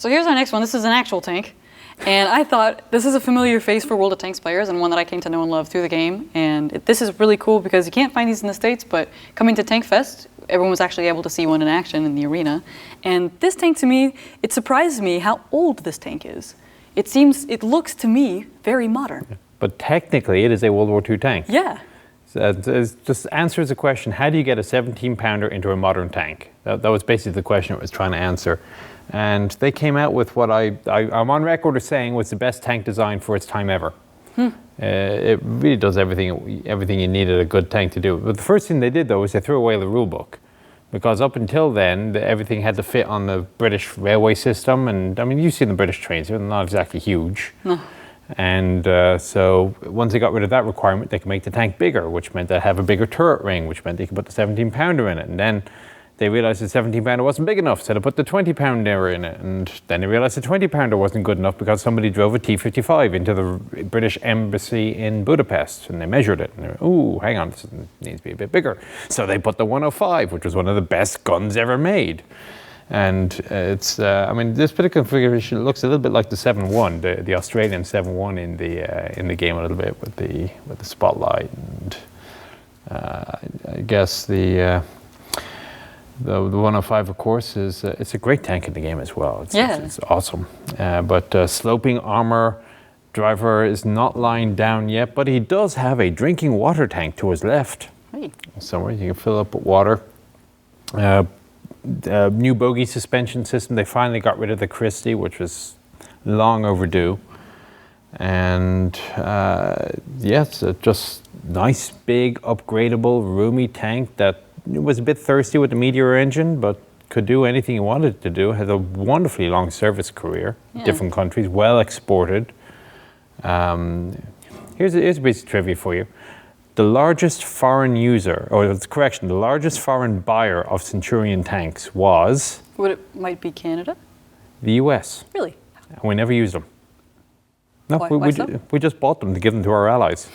So here's our next one. This is an actual tank. And I thought this is a familiar face for World of Tanks players and one that I came to know and love through the game. And this is really cool because you can't find these in the States, but coming to Tank Fest, everyone was actually able to see one in action in the arena. And this tank, to me, it surprised me how old this tank is. It looks to me very modern. But technically, it is a World War II tank. Yeah. So it just answers the question, how do you get a 17-pounder into a modern tank? That was basically the question it was trying to answer. And they came out with what I'm on record as saying was the best tank design for its time ever. It really does everything you needed a good tank to do. But the first thing they did, though, was they threw away the rule book. Because up until then, everything had to fit on the British railway system. And I mean, you've seen the British trains, they're not exactly huge. No. And so once they got rid of that requirement, they could make the tank bigger, which meant they'd have a bigger turret ring, which meant they could put the 17-pounder in it. And then they realized the 17-pounder wasn't big enough, so they put the 20-pounder in it. And then they realized the 20-pounder wasn't good enough because somebody drove a T-55 into the British embassy in Budapest, and they measured it. And they went, ooh, hang on, this needs to be a bit bigger. So they put the 105, which was one of the best guns ever made. And it's, I mean, this particular configuration looks a little bit like the 7.1, the Australian 7.1 in the game a little bit with the spotlight. And I guess the 105, of course, is it's a great tank in the game as well. It's awesome. But sloping armor driver is not lying down yet, but he does have a drinking water tank to his left. Hey. Somewhere you can fill up with water. New bogey suspension system. They finally got rid of the Christie, which was long overdue. And yes, just nice, big, upgradable, roomy tank that was a bit thirsty with the Meteor engine, but could do anything you wanted it to do. Had a wonderfully long service career, different countries, well exported. Here's a basic trivia for you. The largest foreign user, or correction, the largest foreign buyer of Centurion tanks was? Might be Canada? The US. Really? And we never used them. No, why so? we just bought them to give them to our allies.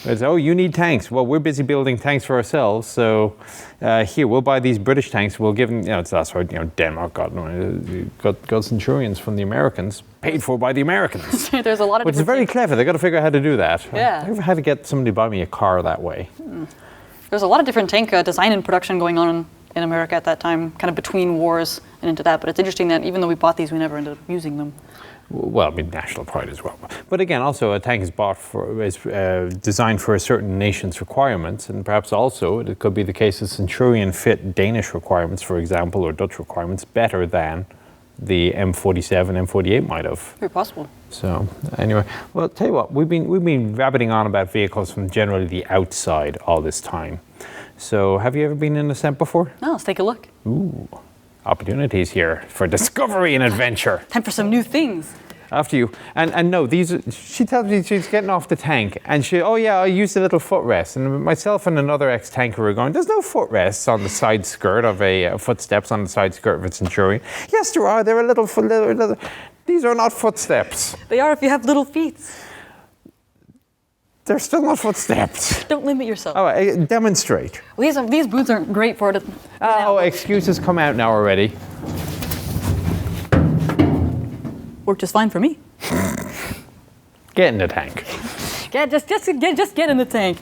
It's, oh, you need tanks. Well, we're busy building tanks for ourselves, so here, we'll buy these British tanks. We'll give them, that's why, Denmark got Centurions from the Americans, paid for by the Americans. There's a lot of which is very clever. They've got to figure out how to do that. Yeah. I never had to get somebody to buy me a car that way. There's a lot of different tank design and production going on in America at that time, kind of between wars and into that. But it's interesting that even though we bought these, we never ended up using them. Well, I mean, national pride as well. But again, also a tank is designed for a certain nation's requirements, and perhaps also it could be the case that Centurion fit Danish requirements, for example, or Dutch requirements better than the M47, M48 might have. Very possible. So anyway, well, tell you what, we've been rabbiting on about vehicles from generally the outside all this time. So have you ever been in a Cent before? No, let's take a look. Ooh. Opportunities here for discovery and adventure. Time for some new things. After you. And no, she tells me she's getting off the tank and I used a little footrest. And myself and another ex-tanker were going, there's no footrests on the side skirt of footsteps on the side skirt of a Centurion. Yes, there are. They're a little, these are not footsteps. They are if you have little feet. They're still not footsteps. Don't limit yourself. Oh, demonstrate. Well, these boots aren't great for it. Excuses come out now already. Worked just fine for me. Get in the tank. Just get in the tank.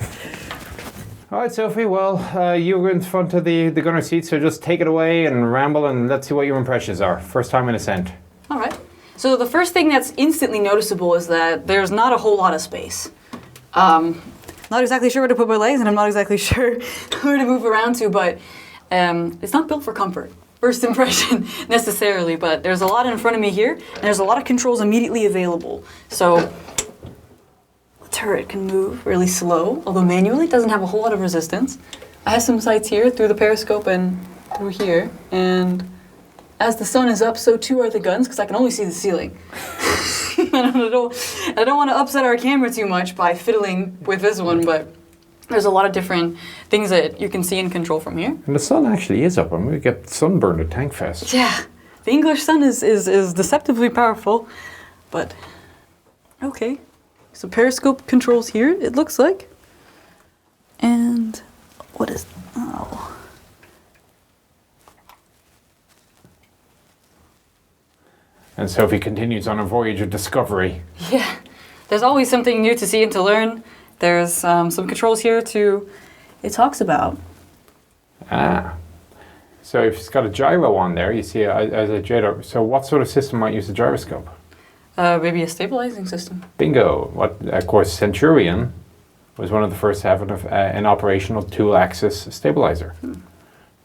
All right, Sophie. Well, you were in front of the gunner seat, so just take it away and ramble, and let's see what your impressions are. First time in a Cent. All right. So the first thing that's instantly noticeable is that there's not a whole lot of space. Not exactly sure where to put my legs, and I'm not exactly sure where to move around to, but it's not built for comfort, first impression, necessarily, but there's a lot in front of me here, and there's a lot of controls immediately available. So the turret can move really slow, although manually it doesn't have a whole lot of resistance. I have some sights here through the periscope and through here, and as the sun is up, so too are the guns, because I can only see the ceiling. I don't want to upset our camera too much by fiddling with this one, but there's a lot of different things that you can see and control from here. And the sun actually is up. I'm going to get sunburned at Tank Fest. Yeah, the English sun is deceptively powerful, but okay. So periscope controls here, it looks like. And what is, And Sophie continues on a voyage of discovery. Yeah, there's always something new to see and to learn. There's some controls here it talks about. Ah. So if it's got a gyro on there, you see as a gyro. So what sort of system might use a gyroscope? Maybe a stabilizing system. Bingo. Of course, Centurion was one of the first to have an operational two-axis stabilizer.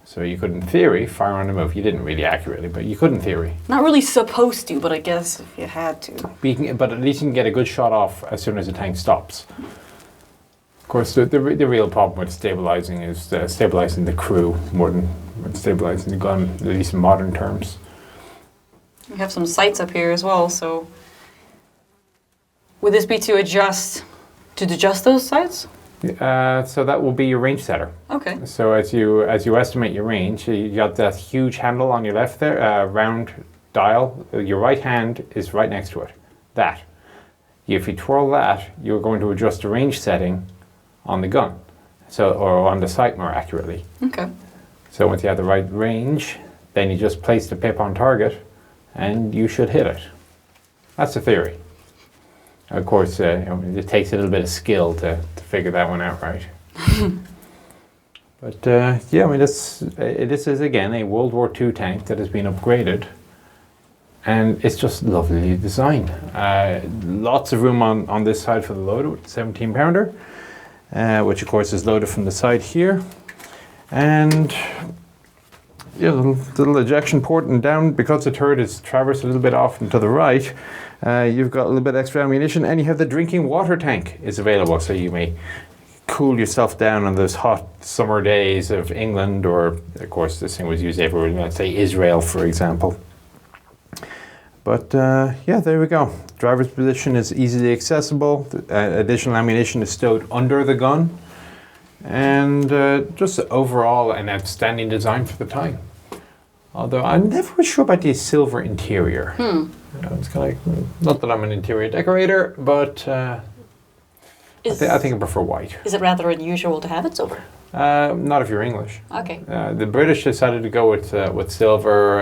So you could, in theory, fire on the move. You didn't really accurately, but you could in theory. Not really supposed to, but I guess if you had to. But at least you can get a good shot off as soon as the tank stops. Of course, the real problem with stabilizing is stabilizing the crew more than stabilizing the gun, at least in modern terms. We have some sights up here as well, so would this be to adjust those sights? So that will be your range setter. Okay. So as you estimate your range, you got that huge handle on your left there, round dial. Your right hand is right next to it. That. If you twirl that, you're going to adjust the range setting on the gun, or on the sight more accurately. Okay. So once you have the right range, then you just place the pip on target, and you should hit it. That's the theory. Of course, it takes a little bit of skill to figure that one out right. But yeah, I mean, this is again a World War II tank that has been upgraded, and it's just lovely designed. Lots of room on this side for the loader with the 17 pounder, which of course is loaded from the side here, and yeah, little ejection port, and down because the turret is traversed a little bit off and to the right. You've got a little bit extra ammunition, and you have the drinking water tank is available, so you may cool yourself down on those hot summer days of England, or of course this thing was used everywhere, let's say Israel for example. But yeah, there we go. Driver's position is easily accessible. Additional ammunition is stowed under the gun, and just overall an outstanding design for the time. Although I'm never sure about the silver interior. It's kind of like, not that I'm an interior decorator, but I think I prefer white. Is it rather unusual to have it silver? Not if you're English. Okay. The British decided to go with silver.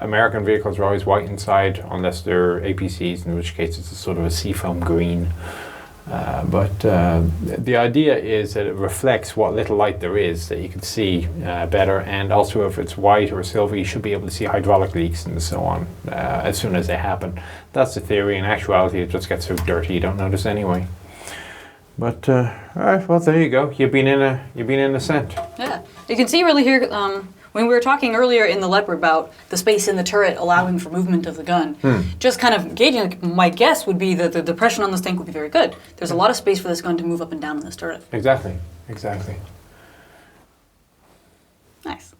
American vehicles are always white inside, unless they're APCs, in which case it's a sort of a seafoam green. But the idea is that it reflects what little light there is, that you can see better, and also if it's white or silver, you should be able to see hydraulic leaks and so on as soon as they happen. That's the theory. In actuality, it just gets so dirty you don't notice anyway. But all right, well there you go. You've been in ascent. Yeah, you can see really here when we were talking earlier in the Leopard about the space in the turret allowing for movement of the gun. Just kind of gauging, my guess would be that the depression on this tank would be very good. There's a lot of space for this gun to move up and down in this turret. Exactly. Nice.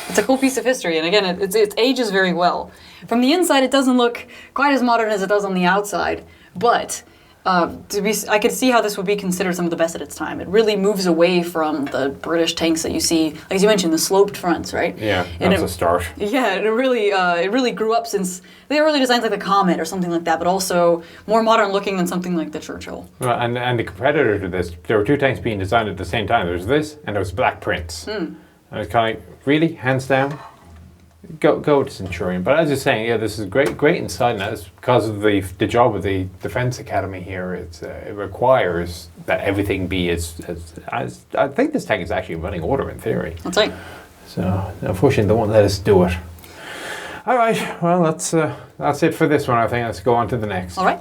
It's a cool piece of history, and again, it ages very well. From the inside, it doesn't look quite as modern as it does on the outside, but I could see how this would be considered some of the best at its time. It really moves away from the British tanks that you see, like as you mentioned, the sloped fronts, right? Yeah, that's a start. Yeah, it really grew up since the early designs like the Comet or something like that, but also more modern looking than something like the Churchill. Well, and the competitor to this, there were two tanks being designed at the same time. There was this, and there was Black Prince. And it's kind of like, really, hands down, go to Centurion. But as you're saying, yeah, this is great inside, and that's because of the job of the Defence Academy here. It requires that everything be as I think this tank is actually running order in theory. That's right. So unfortunately, they won't let us do it. All right, well that's it for this one. I think let's go on to the next. All right.